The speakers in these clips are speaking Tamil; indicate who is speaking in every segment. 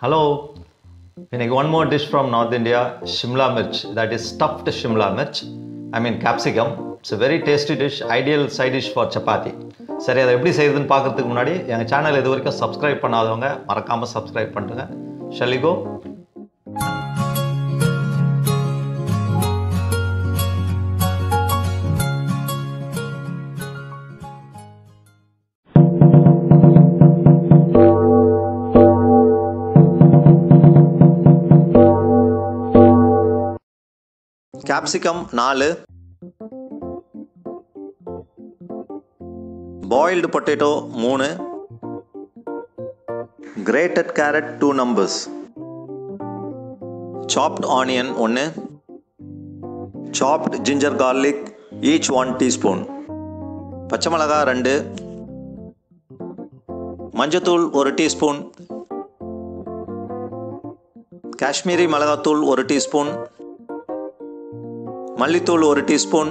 Speaker 1: Hello. இன்னைக்கு one more dish from North India, Shimla Mirch. That is stuffed Shimla Mirch. I mean capsicum. It's a very tasty dish, ideal side dish for chapathi. சரி, அதை எப்படி செய்யுதுன்னு பார்க்கறதுக்கு முன்னாடி எங்கள் சேனல் இது வரைக்கும் சப்ஸ்கிரைப் பண்ணாதவங்க மறக்காமல் சப்ஸ்கிரைப் பண்ணுங்க. Shall we go? Capsicum 4, boiled potato 3, grated carrot 2 numbers, chopped onion 1, chopped ginger garlic each 1 teaspoon, பச்சைமிளகா 2, மஞ்சத்தூள் 1 teaspoon, காஷ்மீரி மிளகாத்தூள் 1 teaspoon, மல்லித்தூள் 1 teaspoon,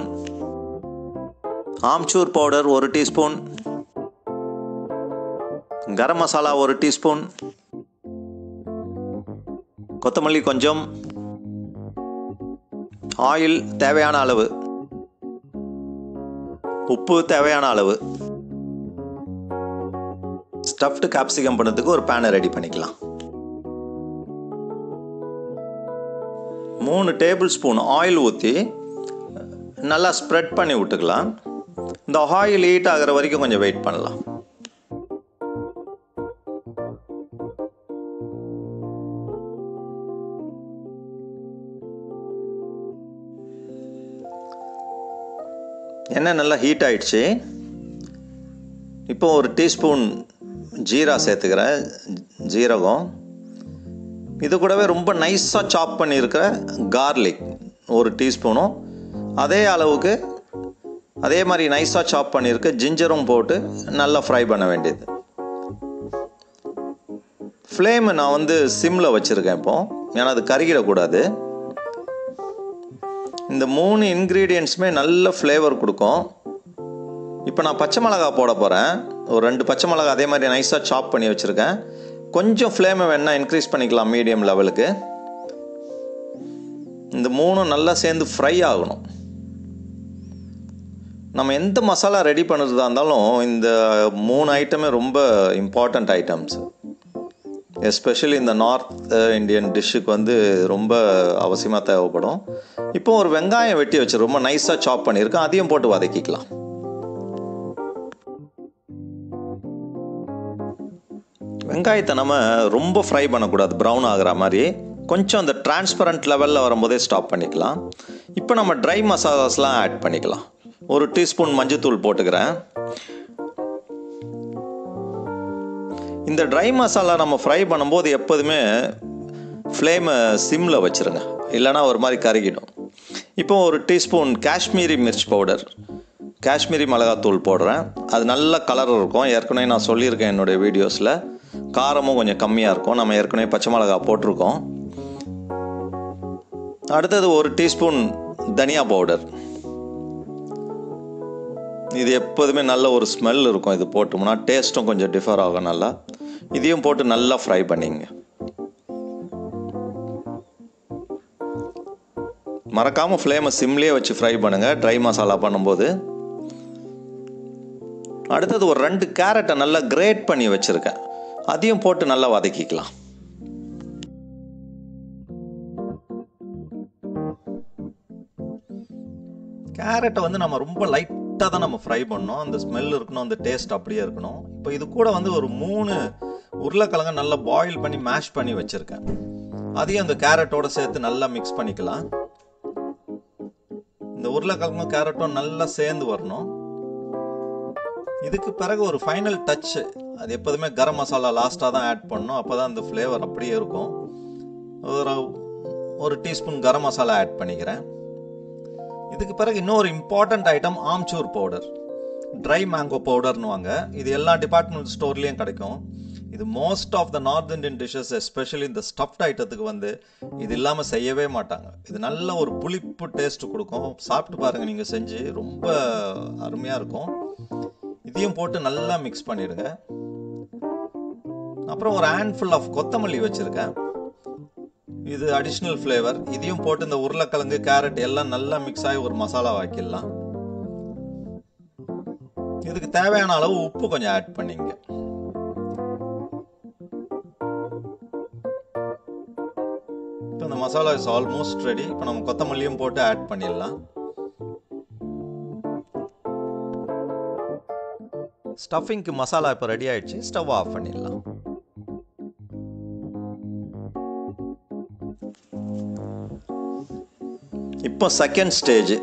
Speaker 1: amchur powder 1 teaspoon, garam masala 1 teaspoon, கொத்தமல்லி கொஞ்சம், ஆயில் தேவையான அளவு, உப்பு தேவையான அளவு. ஸ்டஃப்டு கேப்சிகம் பண்ணதுக்கு ஒரு பேனை ரெடி பண்ணிக்கலாம். 3 டேபிள் ஸ்பூன் ஆயில் ஊற்றி நல்லா ஸ்ப்ரெட் பண்ணி விட்டுக்கலாம். இந்த ஆயில் ஹீட் ஆகிற வரைக்கும் கொஞ்சம் வெயிட் பண்ணலாம். எண்ணெய் நல்லா ஹீட் ஆயிடுச்சு. இப்போ 1 டீஸ்பூன் ஜீரா சேர்த்துக்கிறேன், ஜீரகம். இது கூடவே ரொம்ப நைஸாக சாப் பண்ணியிருக்கிற கார்லிக் 1 டீஸ்பூனும், அதே அளவுக்கு அதே மாதிரி நைஸாக சாப் பண்ணியிருக்க ஜிஞ்சரும் போட்டு நல்லா ஃப்ரை பண்ண வேண்டியது. ஃப்ளேமு நான் சிம்மில் வச்சுருக்கேன் இப்போ, ஏன்னா அது கருகிடக்கூடாது. இந்த 3 இன்க்ரீடியன்ட்ஸுமே நல்ல ஃப்ளேவர் கொடுக்கும். இப்போ நான் பச்சை மிளகா போட போகிறேன். ஒரு 2 பச்சை மிளகா அதே மாதிரி நைஸாக சாப் பண்ணி வச்சுருக்கேன். கொஞ்சம் ஃப்ளேமை வேணால் இன்க்ரீஸ் பண்ணிக்கலாம் மீடியம் லெவலுக்கு. இந்த 3 நல்லா சேர்ந்து ஃப்ரை ஆகணும். நம்ம எந்த மசாலா ரெடி பண்ணுறதா இருந்தாலும் இந்த 3 ஐட்டமே ரொம்ப இம்பார்ட்டண்ட் ஐட்டம்ஸ். எஸ்பெஷலி இந்த நார்த் இந்தியன் டிஷ்ஷுக்கு ரொம்ப அவசியமாக தேவைப்படும். இப்போ ஒரு வெங்காயம் வெட்டி வச்சு ரொம்ப நைஸாக சாப் பண்ணியிருக்கேன், அதையும் போட்டு வதக்கிக்கலாம். வெங்காயத்தை நம்ம ரொம்ப ஃப்ரை பண்ணக்கூடாது, ப்ரௌன் ஆகிற மாதிரி. கொஞ்சம் அந்த டிரான்ஸ்பரண்ட் லெவலில் வரும்போதே ஸ்டாப் பண்ணிக்கலாம். இப்போ நம்ம ட்ரை மசாலாஸ்லாம் ஆட் பண்ணிக்கலாம். 1 டீஸ்பூன் மஞ்சத்தூள் போட்டுக்கிறேன். இந்த ட்ரை மசாலா நம்ம ஃப்ரை பண்ணும்போது எப்போதுமே ஃப்ளேமை சிம்மில் வச்சுருங்க, இல்லைனா ஒரு மாதிரி கருகிடும். இப்போ 1 டீஸ்பூன் காஷ்மீரி மிர்ச் பவுடர், காஷ்மீரி மிளகாத்தூள் போடுறேன். அது நல்ல கலர் இருக்கும். ஏற்கனவே நான் சொல்லியிருக்கேன் என்னுடைய வீடியோஸில். காரமும் கொஞ்சம் கம்மியாக இருக்கும், நம்ம ஏற்கனவே பச்சை மிளகா போட்டிருக்கோம். அடுத்தது 1 டீஸ்பூன் தனியா பவுடர். இது எப்போதுமே நல்ல ஒரு ஸ்மெல் இருக்கும், இது போட்டோம்னா டேஸ்ட்டும் கொஞ்சம் டிஃபர் ஆகும் நல்லா. இதையும் போட்டு நல்லா ஃப்ரை பண்ணிங்க. மறக்காமல் ஃப்ளேமை சிம்லேயே வச்சு ஃப்ரை பண்ணுங்கள் ட்ரை மசாலா பண்ணும்போது. அடுத்தது ஒரு 2 கேரட்டை நல்லா கிரேட் பண்ணி வச்சுருக்கேன், அதையும் போட்டு நல்லா வதக்கிக்கலாம். கேரட்டை நம்ம ரொம்ப லைட்டாக தான் நம்ம ஃப்ரை பண்ணோம். அந்த ஸ்மெல் இருக்கணும், அந்த டேஸ்ட் அப்படியே இருக்கணும். இப்போ இது கூட ஒரு 3 உருளைக்கிழங்கு நல்லா பாயில் பண்ணி மேஷ் பண்ணி வச்சுருக்கேன், அதையும் அந்த கேரட்டோட சேர்த்து நல்லா மிக்ஸ் பண்ணிக்கலாம். இந்த உருளைக்கிழங்கும் கேரட்டும் நல்லா சேர்ந்து வரணும். இதுக்கு பிறகு ஒரு ஃபைனல் டச், அது எப்போதுமே கரம் மசாலா லாஸ்ட்டாக தான் ஆட் பண்ணணும், அப்போ தான் அந்த ஃப்ளேவர் அப்படியே இருக்கும். ஒரு டீஸ்பூன் கரம் மசாலா ஆட் பண்ணிக்கிறேன். இதுக்கு பிறகு இன்னொரு important item amchur powder, dry mango பவுடர்னுவாங்க. இது எல்லா டிபார்ட்மெண்ட் ஸ்டோர்லேயும் கிடைக்கும். இது most of the north Indian dishes, especially இந்த ஸ்டஃப்ட் ஐட்டத்துக்கு இது இல்லாமல் செய்யவே மாட்டாங்க. இது நல்ல ஒரு புளிப்பு டேஸ்ட் கொடுக்கும். சாப்பிட்டு பாருங்கள் நீங்கள் செஞ்சு, ரொம்ப அருமையாக இருக்கும். இதையும் போட்டு நல்லா மிக்ஸ் பண்ணிடுங்க. அப்புறம் ஒரு ஹேண்ட்ஃபுல் ஆஃப் கொத்தமல்லி வச்சுருக்கேன். இது அடிஷ்னல் ஃப்ளேவர். இதையும் போட்டு இந்த உருளைக்கிழங்கு கேரட் எல்லாம் நல்லா மிக்ஸ் ஆகி ஒரு மசாலா ஆக்கிடலாம். இதுக்கு தேவையான அளவு உப்பு கொஞ்சம் ஆட் பண்ணிங்க. இப்போ இந்த மசாலா இஸ் ஆல்மோஸ்ட் ரெடி. இப்போ நம்ம கொத்தமல்லியும் போட்டு ஆட் பண்ணிடலாம். ஸ்டஃபிங்க்கு மசாலா இப்போ ரெடி ஆயிடுச்சு. ஸ்டவ் ஆஃப் பண்ணிடலாம். இப்போ செகண்ட் ஸ்டேஜ்.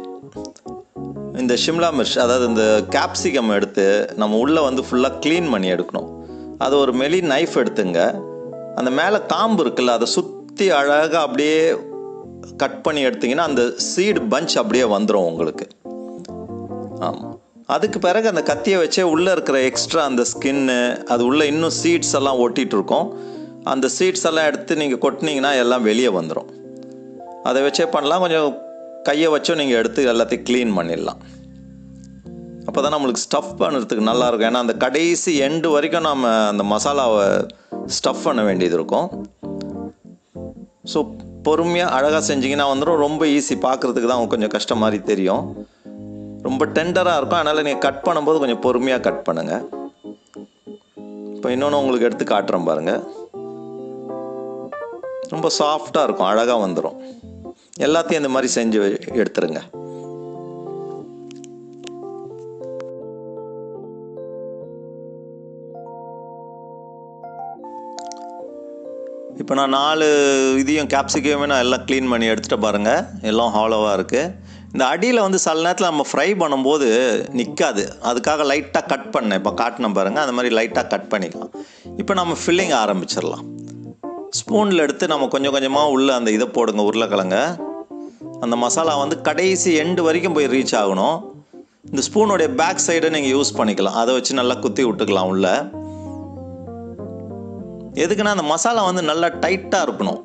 Speaker 1: இந்த ஷிம்லா மிர்ச், அதாவது இந்த கேப்சிகம் எடுத்து நம்ம உள்ளே வந்து ஃபுல்லாக க்ளீன் பண்ணி எடுக்கணும். அது ஒரு மெலி நைஃப் எடுத்துங்க. அந்த மேலே காம்பு இருக்குல்ல, அதை சுற்றி அழகாக அப்படியே கட் பண்ணி எடுத்திங்கன்னா அந்த சீடு பஞ்ச் அப்படியே வந்துடும் உங்களுக்கு. ஆமாம். அதுக்கு பிறகு அந்த கத்தியை வச்சே உள்ளே இருக்கிற எக்ஸ்ட்ரா அந்த ஸ்கின்னு, அது உள்ளே இன்னும் சீட்ஸ் எல்லாம் ஒட்டிகிட்டு இருக்கும். அந்த சீட்ஸ் எல்லாம் எடுத்து நீங்கள் கொட்டினீங்கன்னா எல்லாம் வெளியே வந்துடும். அதை வச்சே பண்ணலாம். கொஞ்சம் கையை வச்சும் நீங்கள் எடுத்து எல்லாத்தையும் க்ளீன் பண்ணிடலாம். அப்போ தான் நம்மளுக்கு ஸ்டஃப் பண்ணுறதுக்கு நல்லாயிருக்கும். ஏன்னா அந்த கடைசி எண்டு வரைக்கும் நம்ம அந்த மசாலாவை ஸ்டஃப் பண்ண வேண்டியது இருக்கும். ஸோ பொறுமையாக அழகாக செஞ்சிங்கன்னா வந்துடும். ரொம்ப ஈஸி. பார்க்குறதுக்கு தான் கொஞ்சம் கஷ்டம் மாதிரி தெரியும். ரொம்ப டெண்டராக இருக்கும். அதனால் நீங்கள் கட் பண்ணும்போது கொஞ்சம் பொறுமையாக கட் பண்ணுங்கள். இப்போ இன்னொன்று உங்களுக்கு எடுத்து காட்டுறேன் பாருங்கள். ரொம்ப சாஃப்டாக இருக்கும். அழகாக வந்துடும். எல்லாத்தையும் இந்த மாதிரி செஞ்சு எடுத்துருங்க. இப்போ நான் 4 இதையும் கேப்சிகமே நான் எல்லாம் க்ளீன் பண்ணி எடுத்துகிட்டு பாருங்கள். எல்லாம் ஹாலோவாக இருக்குது. இந்த அடியில் வந்து சில நேரத்தில் நம்ம ஃப்ரை பண்ணும்போது நிற்காது. அதுக்காக லைட்டாக கட் பண்ணேன். இப்போ காட்டினேன் பாருங்கள். அந்த மாதிரி லைட்டாக கட் பண்ணிக்கலாம். இப்போ நம்ம ஃபில்லிங் ஆரம்பிச்சிடலாம். ஸ்பூனில் எடுத்து நம்ம கொஞ்சம் கொஞ்சமாக உள்ளே அந்த இதை போடுங்க, உருளைக்கிழங்க. அந்த மசாலா வந்து கடைசி எண்டு வரைக்கும் போய் ரீச் ஆகணும். இந்த ஸ்பூனுடைய பேக் சைடை நீங்கள் யூஸ் பண்ணிக்கலாம். அதை வச்சு நல்லா குத்தி விட்டுக்கலாம் உள்ளே. எதுக்குன்னா அந்த மசாலா வந்து நல்லா டைட்டாக இருக்கணும்.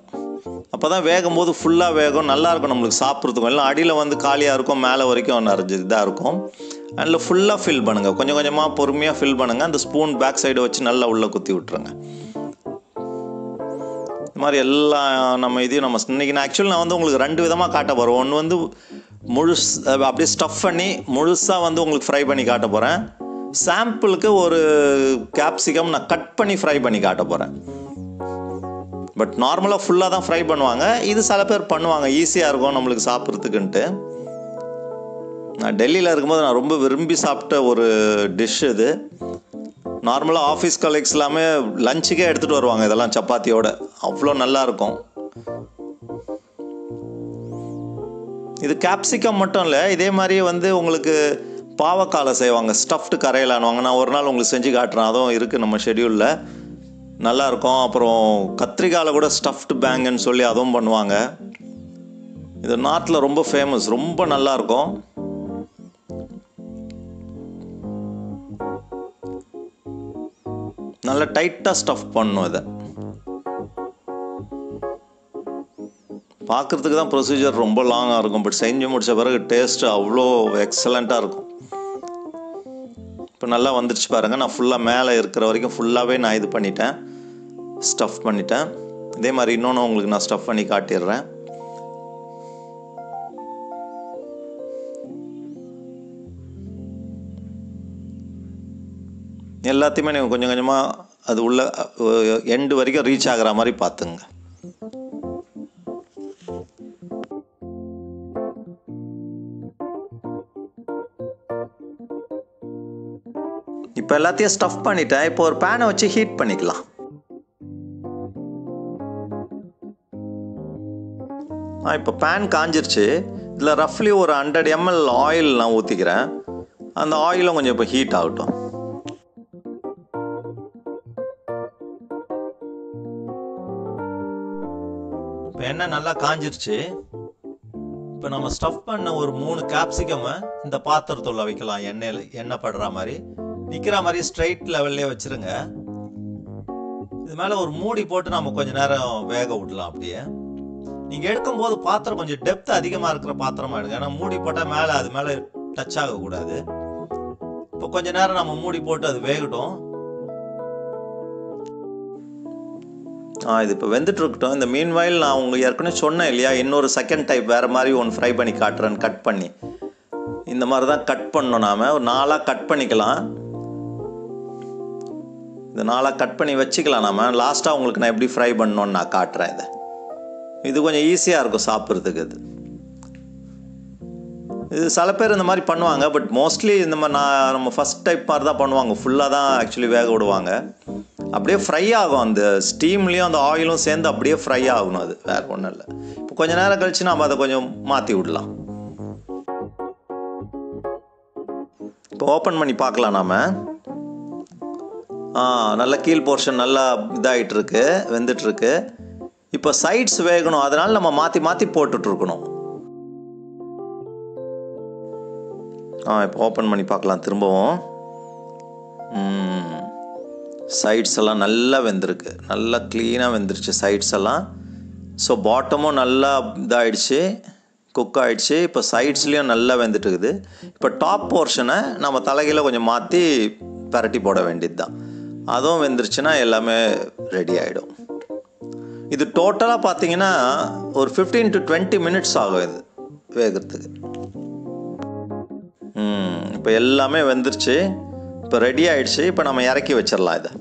Speaker 1: அப்போ தான் வேகும் போது ஃபுல்லாக வேகும், நல்லாயிருக்கும் நம்மளுக்கு சாப்பிட்றதுக்கும். எல்லாம் அடியில் வந்து காலியாக இருக்கும், மேலே வரைக்கும் நிறைஞ்சு இதாக இருக்கும். அதில் ஃபுல்லாக ஃபில் பண்ணுங்கள். கொஞ்சம் கொஞ்சமாக பொறுமையாக ஃபில் பண்ணுங்கள். அந்த ஸ்பூன் பேக் சைடை வச்சு நல்லா உள்ளே குத்தி விட்டுருங்க. இந்த மாதிரி எல்லாம் நம்ம இதையும் நம்ம இன்றைக்கி நான் வந்து உங்களுக்கு 2 விதமாக காட்ட போகிறேன். ஒன்று வந்து அப்படியே ஸ்டஃப் பண்ணி முழுசாக வந்து உங்களுக்கு ஃப்ரை பண்ணி காட்ட போகிறேன். சாம்பிளுக்கு ஒரு கேப்சிகம் நான் கட் பண்ணி ஃப்ரை பண்ணி காட்ட போகிறேன். பட் நார்மலாக ஃபுல்லாக தான் ஃப்ரை பண்ணுவாங்க. இது சில பேர் பண்ணுவாங்க, ஈஸியாக இருக்கும் நம்மளுக்கு சாப்பிட்றதுக்குன்ட்டு. நான் டெல்லியில் இருக்கும்போது நான் ரொம்ப விரும்பி சாப்பிட்ட ஒரு டிஷ் இது. நார்மலாக ஆஃபீஸ் கலீக்ஸ் எல்லாமே லஞ்சுக்கே எடுத்துகிட்டு வருவாங்க இதெல்லாம் சப்பாத்தியோட. அவ்வளோ நல்லாயிருக்கும். இது கேப்சிகம் மட்டும் இல்லை, இதே மாதிரி வந்து உங்களுக்கு பாவக்காயில் செய்வாங்க. ஸ்டஃப்டு கரையிலானுவாங்க. நான் ஒரு நாள் உங்களுக்கு செஞ்சு காட்டுறேன். அதுவும் இருக்குது நம்ம ஷெடியூலில். நல்லாயிருக்கும். அப்புறம் கத்திரிக்காயில் கூட ஸ்டஃப்டு பேங்குன்னு சொல்லி அதுவும் பண்ணுவாங்க. இது நார்த்தில் ரொம்ப ஃபேமஸ். ரொம்ப நல்லாயிருக்கும். நல்லா டைட்டாக ஸ்டஃப் பண்ணணும். இதை பார்க்குறதுக்கு தான் ப்ரொசீஜர் ரொம்ப லாங்காக இருக்கும். பட் செஞ்சு முடித்த பிறகு டேஸ்ட்டு அவ்வளோ எக்ஸலண்ட்டாக இருக்கும். இப்போ நல்லா வந்துடுச்சு பாருங்கள். நான் ஃபுல்லாக மேலே இருக்கிற வரைக்கும் ஃபுல்லாகவே நான் இது பண்ணிட்டேன், ஸ்டஃப் பண்ணிட்டேன். இதே மாதிரி இன்னொன்று உங்களுக்கு நான் ஸ்டஃப் பண்ணி காட்டிடுறேன். எல்லாத்தையுமே நீங்கள் கொஞ்சம் கொஞ்சமாக அது உள்ள எண்டு வரைக்கும் ரீச் ஆகிற மாதிரி பார்த்துங்க. இப்போ எல்லாத்தையும் ஸ்டஃப் பண்ணிட்டேன். இப்போ ஒரு பேனை வச்சு ஹீட் பண்ணிக்கலாம். இப்போ பேன் காஞ்சிருச்சு. இதில் ரஃப்லி ஒரு 100 ml ஆயில் நான் ஊற்றிக்கிறேன். அந்த ஆயிலும் கொஞ்சம் இப்போ ஹீட் ஆகட்டும். இப்போ எண்ணெய் நல்லா காஞ்சிருச்சு. இப்போ நம்ம ஸ்டஃப் பண்ண ஒரு 3 கேப்சிகம் இந்த பாத்திரத்துள்ள வைக்கலாம். எண்ணெய் படுற மாதிரி நிற்கிற மாதிரி ஸ்ட்ரைட் லெவல்லே வச்சுருங்க. இது மேலே ஒரு மூடி போட்டு நம்ம கொஞ்சம் நேரம் வேக விடலாம். அப்படியே நீங்கள் எடுக்கும்போது பாத்திரம் கொஞ்சம் டெப்த் அதிகமாக இருக்கிற பாத்திரமா எடுங்க. ஏன்னா மூடி போட்டால் மேலே அது மேலே டச் ஆகக்கூடாது. இப்போ கொஞ்ச நேரம் நம்ம மூடி போட்டு அது வேகட்டும். இது இப்போ வெந்துட்டு இருக்கட்டும். இந்த மீன்வாயில் நான் உங்களுக்கு ஏற்கனவே சொன்னேன் இல்லையா, இன்னொரு செகண்ட் டைப் வேறு மாதிரி ஒன்று ஃப்ரை பண்ணி காட்டுறேன்னு. கட் பண்ணி இந்த மாதிரி தான் கட் பண்ணணும். நாம் ஒரு 4ஆக கட் பண்ணிக்கலாம். இந்த 4ஆக கட் பண்ணி வச்சுக்கலாம். நாம் லாஸ்ட்டாக உங்களுக்கு நான் எப்படி ஃப்ரை பண்ணணுன்னு நான் காட்டுறேன். இது கொஞ்சம் ஈஸியாக இருக்கும் சாப்பிட்றதுக்கு. இது சில பேர் இந்த மாதிரி பண்ணுவாங்க, பட் மோஸ்ட்லி இந்த மாதிரி நம்ம ஃபஸ்ட் டைப் மாதிரி தான் பண்ணுவாங்க. ஃபுல்லாக தான் ஆக்சுவலி வேக விடுவாங்க. அப்படியே ஃப்ரை ஆகும், அந்த ஸ்டீம்லேயும் அந்த ஆயிலும் சேர்ந்து அப்படியே ஃப்ரை ஆகணும். அது வேறு ஒன்றும் இல்லை. இப்போ கொஞ்சம் நேரம் கழித்து நம்ம அதை கொஞ்சம் மாற்றி விடலாம். இப்போ ஓப்பன் பண்ணி பார்க்கலாம். நாம் நல்லா கீழ் போர்ஷன் நல்லா இதாகிட்டுருக்கு, வெந்துட்டுருக்கு. இப்போ சைட்ஸ் வேகணும், அதனால் நம்ம மாற்றி மாற்றி போட்டுட்ருக்கணும். இப்போ ஓப்பன் பண்ணி பார்க்கலாம் திரும்பவும். சைட்ஸ் எல்லாம் நல்லா வெந்திருக்கு, நல்லா க்ளீனாக வெந்துருச்சு சைட்ஸ் எல்லாம். ஸோ பாட்டமும் நல்லா இதாகிடுச்சு, குக் ஆகிடுச்சு. இப்போ சைட்ஸ்லேயும் நல்லா வெந்துட்டு இருக்குது. இப்போ டாப் போர்ஷனை நம்ம தலைகீழ கொஞ்சம் மாற்றி பரட்டி போட வேண்டியது தான். அதுவும் வெந்துருச்சுன்னா எல்லாமே ரெடி ஆகிடும். இது டோட்டலாக பார்த்தீங்கன்னா ஒரு 15 to 20 minutes ஆகும் இது வேகிறதுக்கு. இப்போ எல்லாமே வெந்துருச்சு, இப்போ ரெடி ஆகிடுச்சு. இப்போ நம்ம இறக்கி வச்சிடலாம். இதை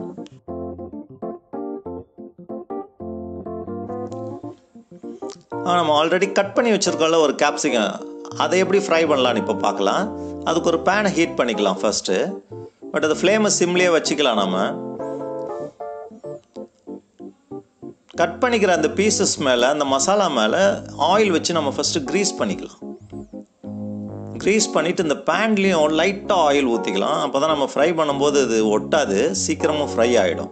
Speaker 1: நம்ம ஆல்ரெடி கட் பண்ணி வச்சுருக்கோம்ல ஒரு கேப்சிகம், அதை எப்படி ஃப்ரை பண்ணலான்னு இப்போ பார்க்கலாம். அதுக்கு ஒரு பேனை ஹீட் பண்ணிக்கலாம் ஃபஸ்ட்டு. பட் அது ஃப்ளேமை சிம்லேயே வச்சுக்கலாம். நம்ம கட் பண்ணிக்கிற அந்த பீசஸ் மேலே, அந்த மசாலா மேலே ஆயில் வச்சு நம்ம ஃபஸ்ட்டு க்ரீஸ் பண்ணிக்கலாம். க்ரீஸ் பண்ணிவிட்டு இந்த பேன்லேயும் லைட்டாக ஆயில் ஊற்றிக்கலாம். அப்போ தான் நம்ம ஃப்ரை பண்ணும்போது அது ஒட்டாது, சீக்கிரமும் ஃப்ரை ஆகிடும்.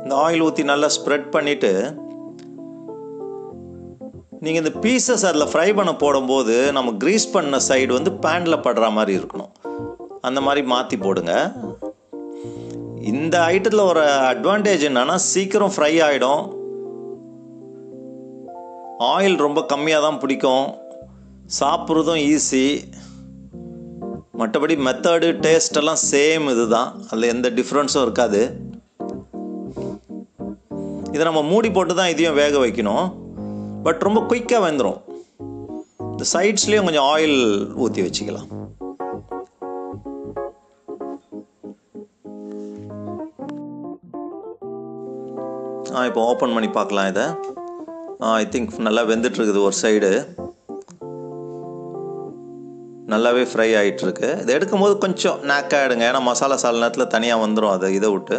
Speaker 1: இந்த ஆயில் ஊற்றி நல்லா ஸ்ப்ரெட் பண்ணிவிட்டு நீங்கள் இந்த பீசஸ் அதில் ஃப்ரை பண்ண போடும்போது நம்ம க்ரீஸ் பண்ண சைடு வந்து பேனில் படுற மாதிரி இருக்கணும். அந்த மாதிரி மாற்றி போடுங்க. இந்த ஐட்டத்தில் ஒரு அட்வான்டேஜ் என்னன்னா சீக்கிரம் ஃப்ரை ஆகிடும். ஆயில் ரொம்ப கம்மியாக தான் பிடிக்கும், சாப்பிட்றதும் ஈஸி. மற்றபடி மெத்தடு டேஸ்டெல்லாம் சேம் இது தான், அதில் எந்த டிஃப்ரென்ஸும் இருக்காது. இதை நம்ம மூடி போட்டு தான் இதையும் வேக வைக்கணும். பட் ரொம்ப குயிக்காக வெந்துடும். இந்த சைட்ஸ்லேயும் கொஞ்சம் ஆயில் ஊற்றி வச்சுக்கலாம். இப்போ ஓப்பன் பண்ணி பார்க்கலாம். இதை ஐ திங்க் நல்லா வெந்துட்டுருக்குது. ஒரு சைடு நல்லாவே ஃப்ரை ஆகிட்டுருக்கு. இதை எடுக்கும்போது கொஞ்சம் நாக்காகிடுங்க, ஏன்னா மசாலா சால நேரத்தில் தனியாக வந்துடும். அதை இதை விட்டு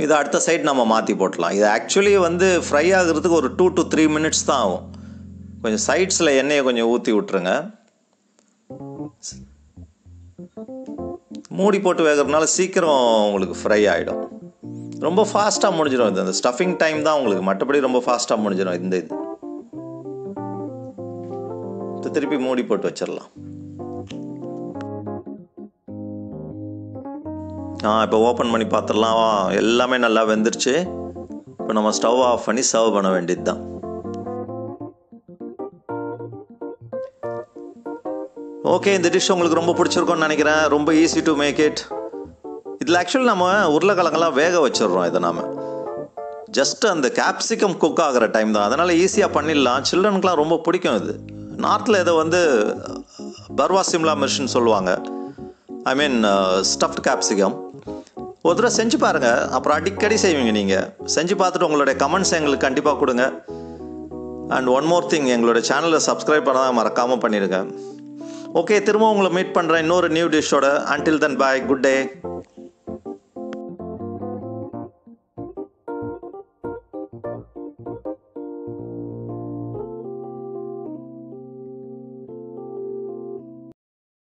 Speaker 1: இதை அடுத்த சைடு நம்ம மாற்றி போட்டலாம். இது ஆக்சுவலி வந்து ஃப்ரை ஆகுறதுக்கு ஒரு 2 to 3 minutes தான் ஆகும். கொஞ்சம் சைட்ஸில் எண்ணெயை கொஞ்சம் ஊற்றி விட்ருங்க. மூடி போட்டு வேகிறதுனால சீக்கிரம் உங்களுக்கு ஃப்ரை ஆகிடும். ரொம்ப ஃபாஸ்ட்டாக முடிஞ்சிடும். இது அந்த ஸ்டஃபிங் டைம் தான் உங்களுக்கு, மற்றபடி ரொம்ப ஃபாஸ்ட்டாக முடிஞ்சிடும். இது திருப்பி மூடி போட்டு வச்சிடலாம். இப்போ ஓப்பன் பண்ணி பார்த்துடலாம். எல்லாமே நல்லா வெந்துருச்சு. இப்போ நம்ம ஸ்டவ் ஆஃப் பண்ணி சர்வ் பண்ண வேண்டியது தான். ஓகே, இந்த டிஷ் உங்களுக்கு ரொம்ப பிடிச்சிருக்கும்னு நினைக்கிறேன். ரொம்ப ஈஸி டு மேக் இட். இதில் ஆக்சுவலி நம்ம உருளைக்கிழங்கெல்லாம் வேக வச்சிடுறோம். இதை நாம் ஜஸ்ட் அந்த கேப்சிகம் குக் ஆகிற டைம் தான், அதனால் ஈஸியாக பண்ணிடலாம். சில்ட்ரனுக்குலாம் ரொம்ப பிடிக்கும். இது நார்த்தில் இதை வந்து பர்வா சிம்லா மிர்ச்னு சொல்லுவாங்க. ஐ மீன் ஸ்டஃப்ட் கேப்சிகம். ஒரு தடவை செஞ்சு பாருங்கள், அப்புறம் அடிக்கடி செய்வீங்க. நீங்கள் செஞ்சு பார்த்துட்டு உங்களுடைய கமெண்ட்ஸ் எங்களுக்கு கண்டிப்பாக கொடுங்க. அண்ட் ஒன் மோர் திங், எங்களுடைய சேனலை சப்ஸ்கிரைப் பண்ணால் மறக்காமல் பண்ணிடுங்க. ஓகே, திரும்ப உங்களை மீட் பண்ணுறேன் இன்னொரு நியூ டிஷ்ஷோட. அன்டில் தென் பாய், குட் டே.